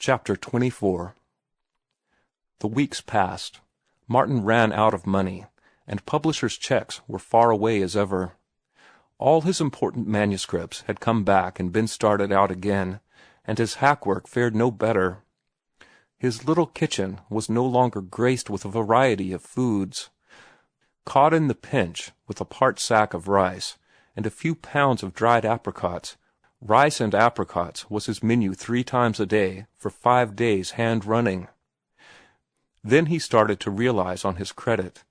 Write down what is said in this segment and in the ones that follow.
Chapter 24. The weeks passed. Martin ran out of money, and publishers' checks were far away as ever. All his important manuscripts had come back and been started out again, and his hack work fared no better. His little kitchen was no longer graced with a variety of foods. Caught in the pinch with a part sack of rice and a few pounds of dried apricots, rice and apricots was his menu 3 times a day for 5 days hand-running. Then he started to realize on his credit.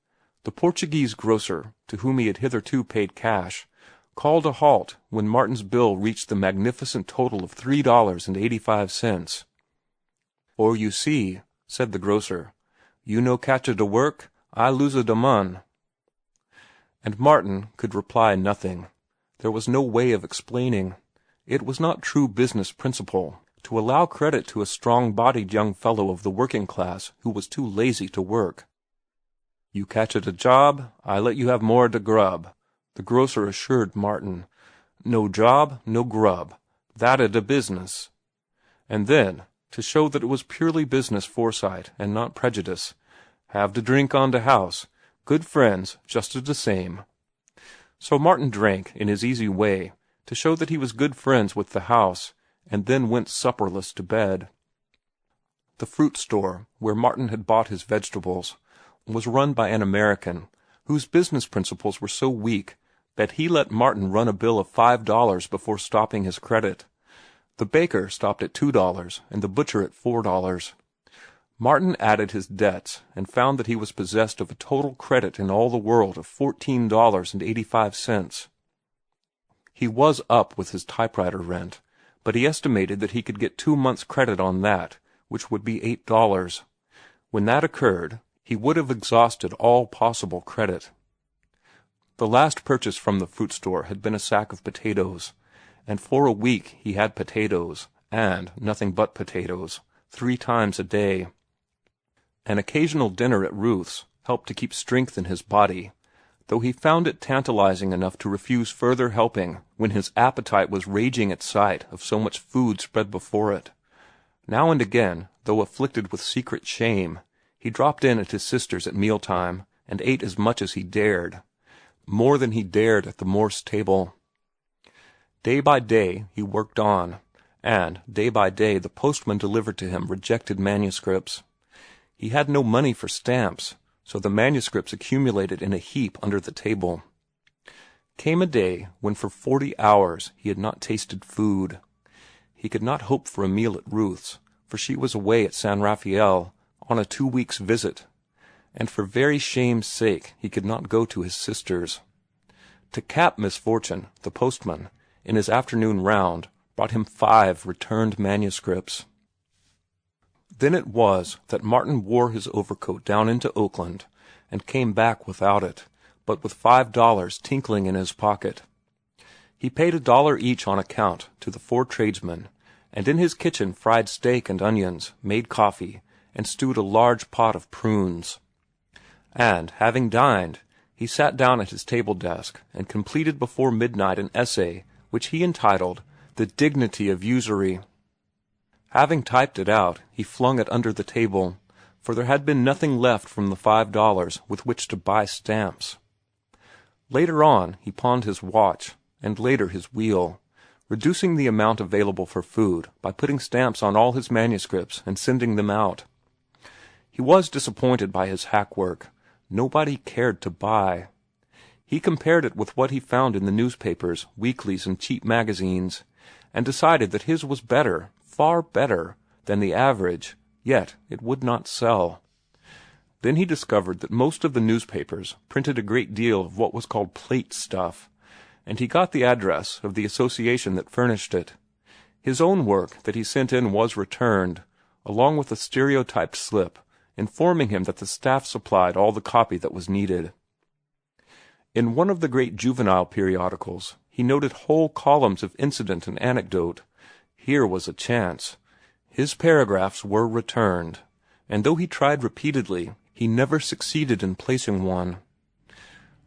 The Portuguese grocer, to whom he had hitherto paid cash, called a halt when Martin's bill reached the magnificent total of $3.85. "Or you see," said the grocer, "you no catcha de work, I losa de mon." And Martin could reply nothing. There was no way of explaining. It was not true business principle to allow credit to a strong-bodied young fellow of the working class who was too lazy to work. "You catcha de job, I let you have more de grub," the grocer assured Martin. "No job, no grub. That de business." And then, to show that it was purely business foresight and not prejudice, "Have de drink on de house. Good friends, just de same." So Martin drank in his easy way, to show that he was good friends with the house, and then went supperless to bed. The fruit store, where Martin had bought his vegetables, was run by an American, whose business principles were so weak that he let Martin run a bill of $5 before stopping his credit. The baker stopped at $2, and the butcher at $4. Martin added his debts, and found that he was possessed of a total credit in all the world of $14.85. He was up with his typewriter rent, but he estimated that he could get 2 months' credit on that, which would be $8. When that occurred, he would have exhausted all possible credit. The last purchase from the fruit store had been a sack of potatoes, and for a week he had potatoes, and nothing but potatoes, 3 times a day. An occasional dinner at Ruth's helped to keep strength in his body, though he found it tantalizing enough to refuse further helping when his appetite was raging at sight of so much food spread before it. Now and again, though afflicted with secret shame, he dropped in at his sister's at mealtime and ate as much as he dared, more than he dared at the Morse table. Day by day he worked on, and day by day the postman delivered to him rejected manuscripts. He had no money for stamps, so the manuscripts accumulated in a heap under the table. Came a day when for 40 hours he had not tasted food. He could not hope for a meal at Ruth's, for she was away at San Rafael on a 2 weeks' visit, and for very shame's sake he could not go to his sister's. To cap misfortune, the postman, in his afternoon round, brought him 5 returned manuscripts. Then it was that Martin wore his overcoat down into Oakland and came back without it, but with $5 tinkling in his pocket. He paid $1 each on account to the 4 tradesmen, and in his kitchen fried steak and onions, made coffee, and stewed a large pot of prunes. And, having dined, he sat down at his table desk and completed before midnight an essay which he entitled "The Dignity of Usury." Having typed it out, he flung it under the table, for there had been nothing left from the $5 with which to buy stamps. Later on he pawned his watch, and later his wheel, reducing the amount available for food by putting stamps on all his manuscripts and sending them out. He was disappointed by his hack work. Nobody cared to buy. He compared it with what he found in the newspapers, weeklies, and cheap magazines, and decided that his was better, far better, than the average, yet it would not sell. Then he discovered that most of the newspapers printed a great deal of what was called plate stuff, and he got the address of the association that furnished it. His own work that he sent in was returned, along with a stereotyped slip informing him that the staff supplied all the copy that was needed. In one of the great juvenile periodicals he noted whole columns of incident and anecdote. Here was a chance. His paragraphs were returned, and though he tried repeatedly, he never succeeded in placing one.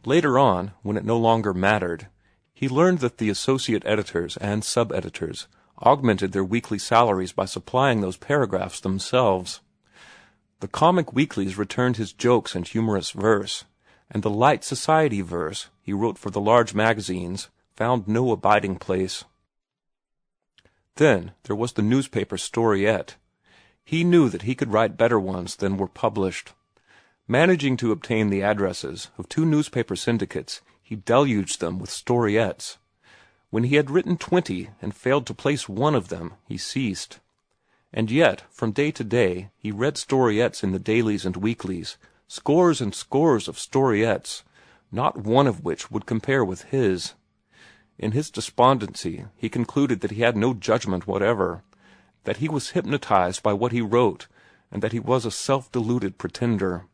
Later on, when it no longer mattered, he learned that the associate editors and sub-editors augmented their weekly salaries by supplying those paragraphs themselves. The comic weeklies returned his jokes and humorous verse, and the light society verse he wrote for the large magazines found no abiding place. Then there was the newspaper Storiette. He knew that he could write better ones than were published. Managing to obtain the addresses of 2 newspaper syndicates, he deluged them with storiettes. When he had written 20 and failed to place one of them, he ceased. And yet, from day to day, he read storiettes in the dailies and weeklies, scores and scores of storiettes, not one of which would compare with his. In his despondency, he concluded that he had no judgment whatever, that he was hypnotized by what he wrote, and that he was a self-deluded pretender.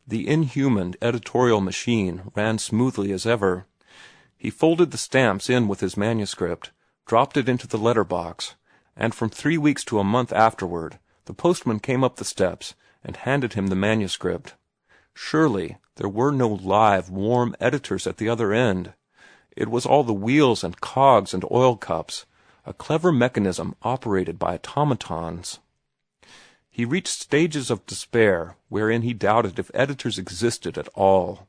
The inhuman editorial machine ran smoothly as ever. He folded the stamps in with his manuscript, dropped it into the letter-box, and from 3 weeks to a month afterward, the postman came up the steps and handed him the manuscript. Surely there were no live, warm editors at the other end. It was all the wheels and cogs and oil cups, a clever mechanism operated by automatons. He reached stages of despair wherein he doubted if editors existed at all.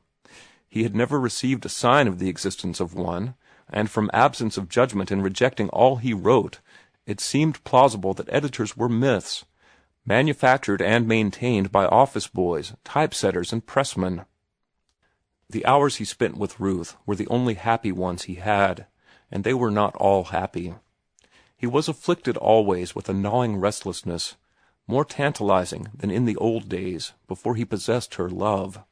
He had never received a sign of the existence of one, and from absence of judgment in rejecting all he wrote, it seemed plausible that editors were myths, manufactured and maintained by office boys, typesetters, and pressmen. The hours he spent with Ruth were the only happy ones he had, and they were not all happy. He was afflicted always with a gnawing restlessness, more tantalizing than in the old days before he possessed her love.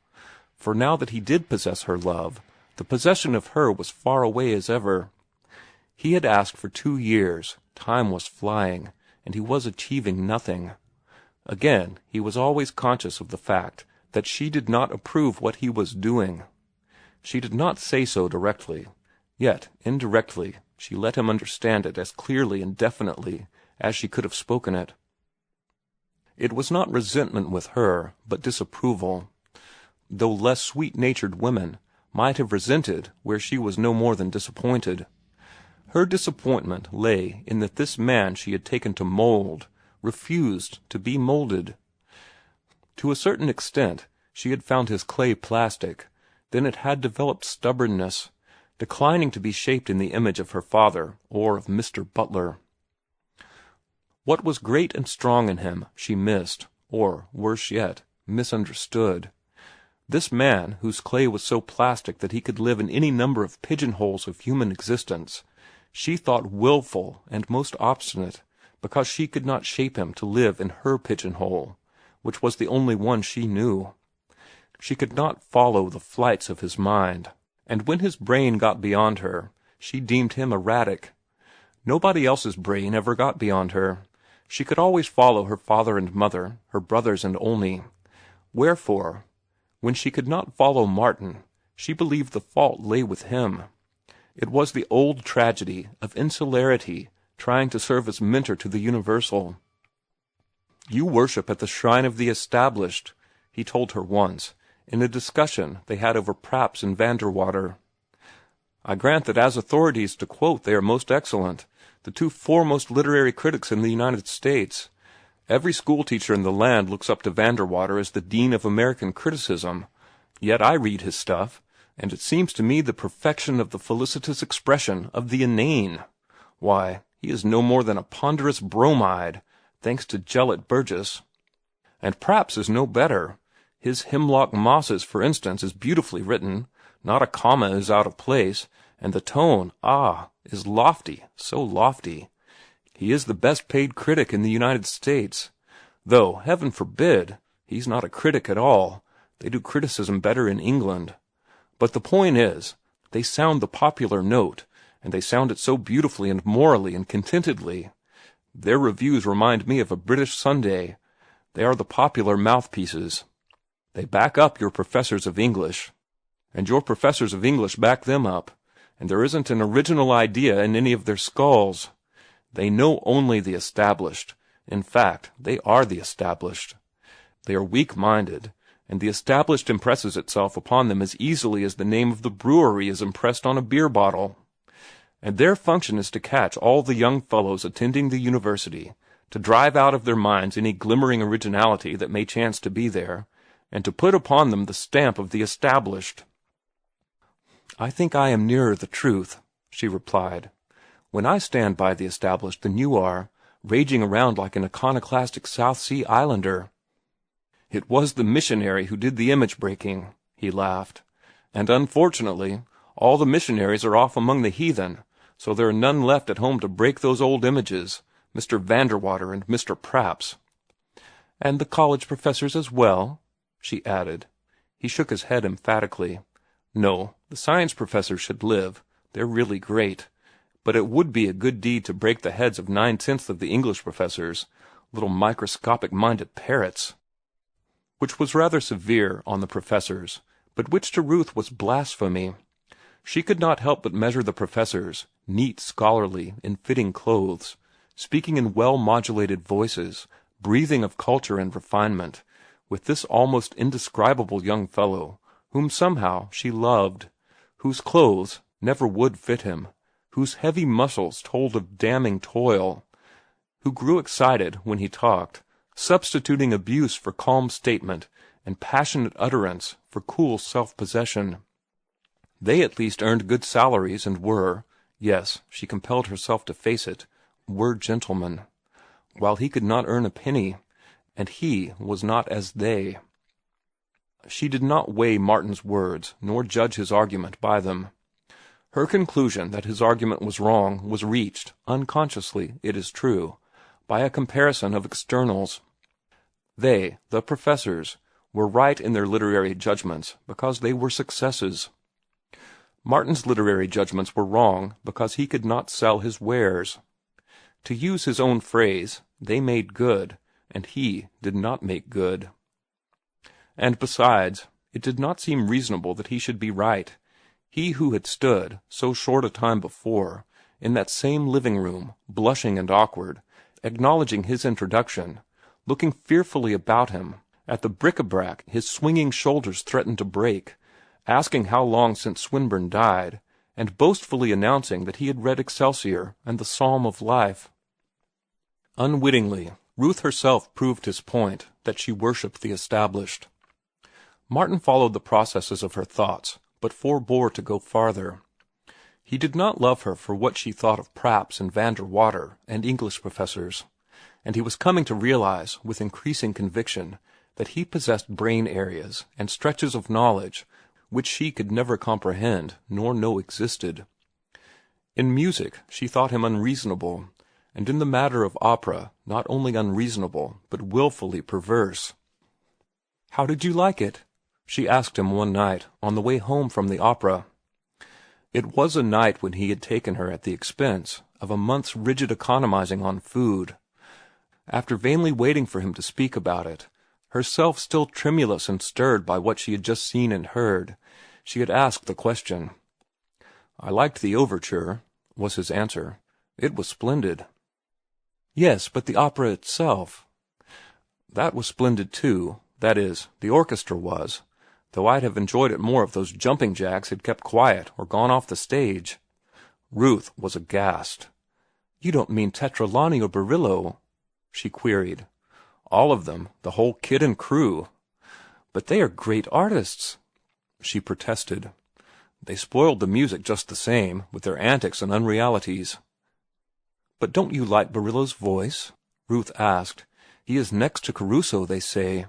For now that he did possess her love, the possession of her was far away as ever. He had asked for 2 years, time was flying, and he was achieving nothing. Again, he was always conscious of the fact that she did not approve what he was doing. She did not say so directly, yet indirectly she let him understand it as clearly and definitely as she could have spoken it. It was not resentment with her, but disapproval, though less sweet-natured women might have resented where she was no more than disappointed. Her disappointment lay in that this man she had taken to mold refused to be molded. To a certain extent she had found his clay plastic, then it had developed stubbornness, declining to be shaped in the image of her father or of Mr. Butler. What was great and strong in him she missed, or, worse yet, misunderstood. This man, whose clay was so plastic that he could live in any number of pigeonholes of human existence, she thought willful and most obstinate, because she could not shape him to live in her pigeonhole, which was the only one she knew. She could not follow the flights of his mind, and when his brain got beyond her, she deemed him erratic. Nobody else's brain ever got beyond her. She could always follow her father and mother, her brothers and Olney. Wherefore, when she could not follow Martin, she believed the fault lay with him. It was the old tragedy of insularity trying to serve as mentor to the universal. "You worship at the shrine of the established," he told her once, in a discussion they had over Praps and Vanderwater. "I grant that as authorities to quote they are most excellent, the 2 foremost literary critics in the United States. Every schoolteacher in the land looks up to Vanderwater as the dean of American criticism. Yet I read his stuff, and it seems to me the perfection of the felicitous expression of the inane. Why, he is no more than a ponderous bromide, thanks to Gelett Burgess. And Praps is no better. His Hemlock Mosses, for instance, is beautifully written. Not a comma is out of place, and the tone, is lofty, so lofty. He is the best paid critic in the United States. Though, heaven forbid, he's not a critic at all. They do criticism better in England. But the point is, they sound the popular note, and they sound it so beautifully and morally and contentedly. Their reviews remind me of a British Sunday. They are the popular mouthpieces. They back up your professors of English, and your professors of English back them up, and there isn't an original idea in any of their skulls. They know only the established. In fact, they are the established. They are weak-minded, and the established impresses itself upon them as easily as the name of the brewery is impressed on a beer bottle. and their function is to catch all the young fellows attending the university, to drive out of their minds any glimmering originality that may chance to be there, and to put upon them the stamp of the established." "I think I am nearer the truth," she replied. "When I stand by the established than you are, raging around like an iconoclastic South Sea Islander." "It was the missionary who did the image-breaking," he laughed. "And unfortunately, all the missionaries are off among the heathen, so there are none left at home to break those old images, Mr. Vanderwater and Mr. Praps." "And the college professors as well?" she added. He shook his head emphatically. "No, the science professors should live. They're really great. But it would be a good deed to break the heads of 9/10 of the English professors, little microscopic-minded parrots." Which was rather severe on the professors, but which to Ruth was blasphemy. She could not help but measure the professors, neat, scholarly, in fitting clothes, speaking in well-modulated voices, breathing of culture and refinement, with this almost indescribable young fellow, whom somehow she loved, whose clothes never would fit him, whose heavy muscles told of damning toil, who grew excited when he talked, substituting abuse for calm statement and passionate utterance for cool self-possession. They at least earned good salaries and were, yes, she compelled herself to face it, were gentlemen, while he could not earn a penny, and he was not as they. She did not weigh Martin's words, nor judge his argument by them. Her conclusion that his argument was wrong was reached, unconsciously, it is true, by a comparison of externals. They, the professors, were right in their literary judgments because they were successes. Martin's literary judgments were wrong because he could not sell his wares. To use his own phrase, they made good, and he did not make good. And besides, it did not seem reasonable that he should be right, he who had stood, so short a time before, in that same living-room, blushing and awkward, acknowledging his introduction, looking fearfully about him, at the bric-a-brac his swinging shoulders threatened to break, asking how long since Swinburne died, and boastfully announcing that he had read Excelsior and the Psalm of Life. Unwittingly, Ruth herself proved his point that she worshipped the established. Martin followed the processes of her thoughts, but forbore to go farther. He did not love her for what she thought of Praps and Vanderwater and English professors, and he was coming to realize with increasing conviction that he possessed brain areas and stretches of knowledge which she could never comprehend nor know existed. In music she thought him unreasonable, and in the matter of opera not only unreasonable but wilfully perverse. "How did you like it?" she asked him one night on the way home from the opera. It was a night when he had taken her at the expense of a month's rigid economizing on food. After vainly waiting for him to speak about it, herself still tremulous and stirred by what she had just seen and heard, she had asked the question. "I liked the overture," was his answer. "It was splendid." "Yes, but the opera itself." "That was splendid, too. That is, the orchestra was, though I'd have enjoyed it more if those jumping jacks had kept quiet or gone off the stage." Ruth was aghast. "You don't mean Tetralani or Barillo?" she queried. "All of them, the whole kit and crew." "But they are great artists," she protested. "They spoiled the music just the same, with their antics and unrealities." "But don't you like Barillo's voice?" Ruth asked. "He is next to Caruso, they say."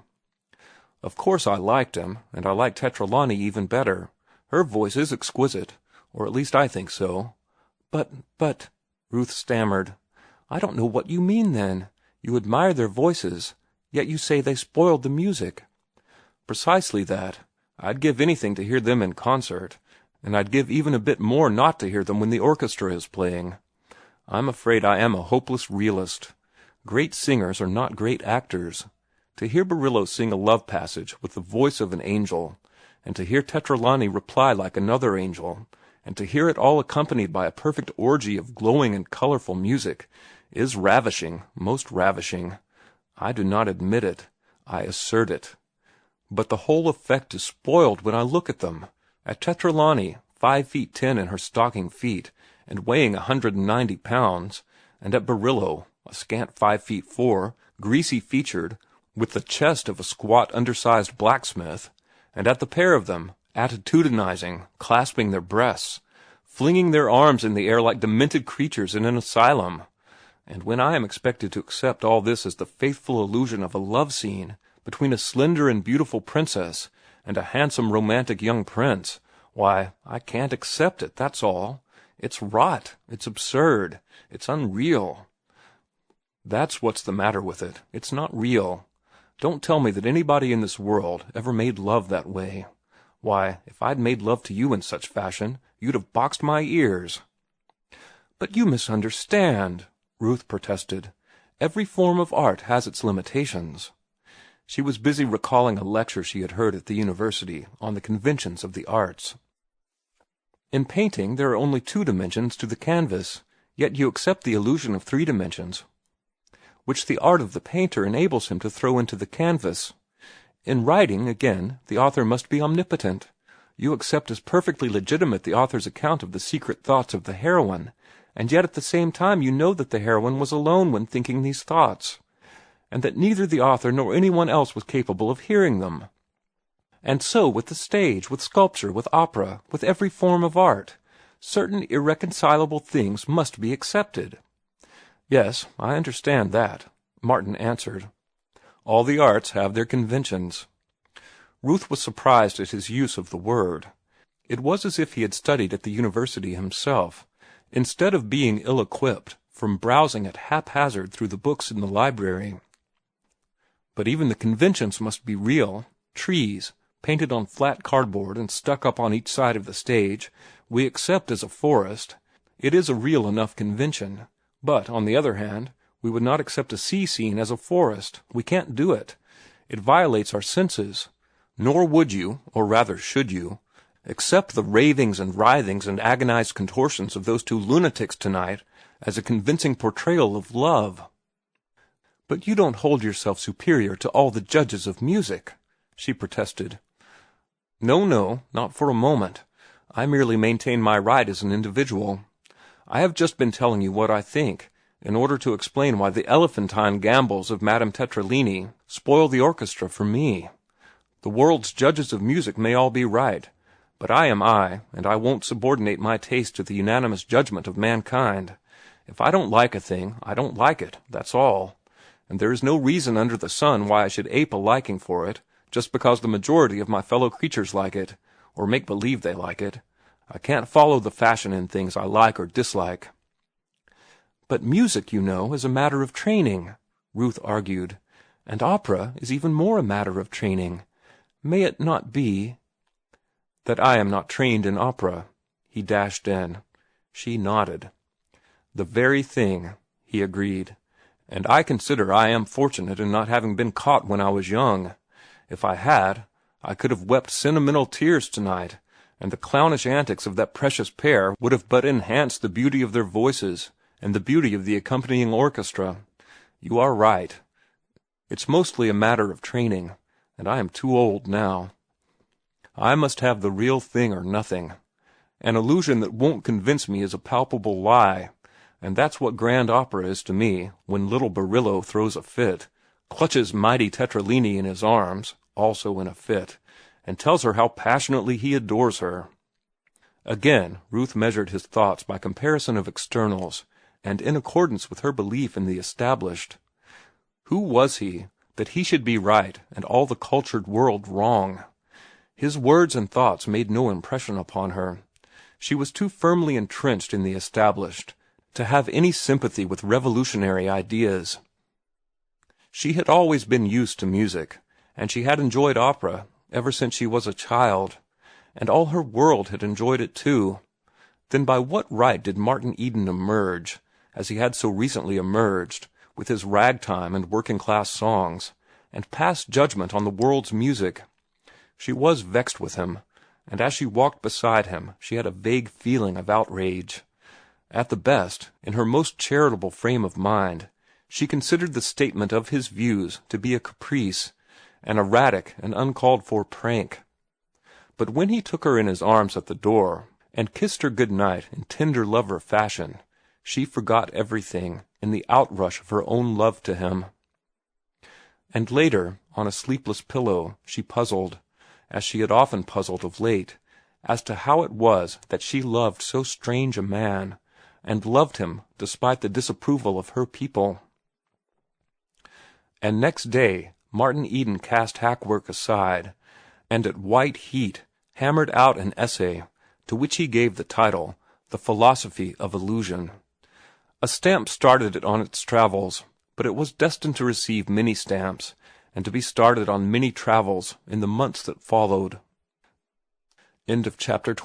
"Of course I liked him, and I like Tetralani even better. Her voice is exquisite, or at least I think so." But, Ruth stammered. "I don't know what you mean, then. You admire their voices, yet you say they spoiled the music." "Precisely that. I'd give anything to hear them in concert, and I'd give even a bit more not to hear them when the orchestra is playing. I'm afraid I am a hopeless realist. Great singers are not great actors. To hear Barillo sing a love passage with the voice of an angel, and to hear Tetralani reply like another angel, and to hear it all accompanied by a perfect orgy of glowing and colorful music, is ravishing, most ravishing. I do not admit it. I assert it. But the whole effect is spoiled when I look at them, at Tetralani, 5 feet 10 in her stocking feet, and weighing 190 pounds, and at Barillo, a scant 5 feet 4, greasy-featured, with the chest of a squat, undersized blacksmith, and at the pair of them, attitudinizing, clasping their breasts, flinging their arms in the air like demented creatures in an asylum. And when I am expected to accept all this as the faithful illusion of a love scene between a slender and beautiful princess and a handsome romantic young prince, why, I can't accept it, that's all. It's rot, it's absurd, it's unreal. That's what's the matter with it. It's not real. Don't tell me that anybody in this world ever made love that way. Why, if I'd made love to you in such fashion, you'd have boxed my ears. But you misunderstand, Ruth protested. Every form of art has its limitations. She was busy recalling a lecture she had heard at the university on the conventions of the arts. In painting, there are only 2 dimensions to the canvas, yet you accept the illusion of 3 dimensions, which the art of the painter enables him to throw into the canvas. In writing, again, the author must be omnipotent. You accept as perfectly legitimate the author's account of the secret thoughts of the heroine, and yet at the same time you know that the heroine was alone when thinking these thoughts, and that neither the author nor anyone else was capable of hearing them. And so with the stage, with sculpture, with opera, with every form of art, certain irreconcilable things must be accepted. Yes, I understand that, Martin answered. All the arts have their conventions. Ruth was surprised at his use of the word. It was as if he had studied at the university himself, instead of being ill-equipped from browsing at haphazard through the books in the library. But even the conventions must be real. Trees, painted on flat cardboard and stuck up on each side of the stage, we accept as a forest. It is a real enough convention. But, on the other hand, we would not accept a sea scene as a forest. We can't do it. It violates our senses. Nor would you, or rather should you, accept the ravings and writhings and agonized contortions of those 2 lunatics tonight as a convincing portrayal of love. But you don't hold yourself superior to all the judges of music, she protested. No, not for a moment. I merely maintain my right as an individual. I have just been telling you what I think, in order to explain why the elephantine gambols of Madame Tetralini spoil the orchestra for me. The world's judges of music may all be right, but I am I, and I won't subordinate my taste to the unanimous judgment of mankind. If I don't like a thing, I don't like it, that's all. And there is no reason under the sun why I should ape a liking for it, just because the majority of my fellow creatures like it, or make believe they like it. I can't follow the fashion in things I like or dislike. But music, you know, is a matter of training, Ruth argued, and opera is even more a matter of training. May it not be that I am not trained in opera? He dashed in. She nodded. The very thing, he agreed, and I consider I am fortunate in not having been caught when I was young. If I had, I could have wept sentimental tears tonight, and the clownish antics of that precious pair would have but enhanced the beauty of their voices and the beauty of the accompanying orchestra. You are right. It's mostly a matter of training, and I am too old now. I must have the real thing or nothing. An illusion that won't convince me is a palpable lie, and that's what grand opera is to me when little Barillo throws a fit, clutches mighty Tetralini in his arms, also in a fit, and tells her how passionately he adores her. Again, Ruth measured his thoughts by comparison of externals, and in accordance with her belief in the established. Who was he that he should be right and all the cultured world wrong? His words and thoughts made no impression upon her. She was too firmly entrenched in the established to have any sympathy with revolutionary ideas. She had always been used to music, and she had enjoyed opera ever since she was a child, and all her world had enjoyed it too. Then by what right did Martin Eden emerge, as he had so recently emerged, with his ragtime and working-class songs, and pass judgment on the world's music? She was vexed with him, and as she walked beside him she had a vague feeling of outrage. At the best, in her most charitable frame of mind, she considered the statement of his views to be a caprice, an erratic and uncalled-for prank. But when he took her in his arms at the door, and kissed her good night in tender lover fashion, she forgot everything in the outrush of her own love to him. And later, on a sleepless pillow, she puzzled, as she had often puzzled of late, as to how it was that she loved so strange a man, and loved him despite the disapproval of her people. And next day Martin Eden cast hack work aside, and at white heat hammered out an essay to which he gave the title, The Philosophy of Illusion. A stamp started it on its travels, but it was destined to receive many stamps, and to be started on many travels in the months that followed. End of chapter 20.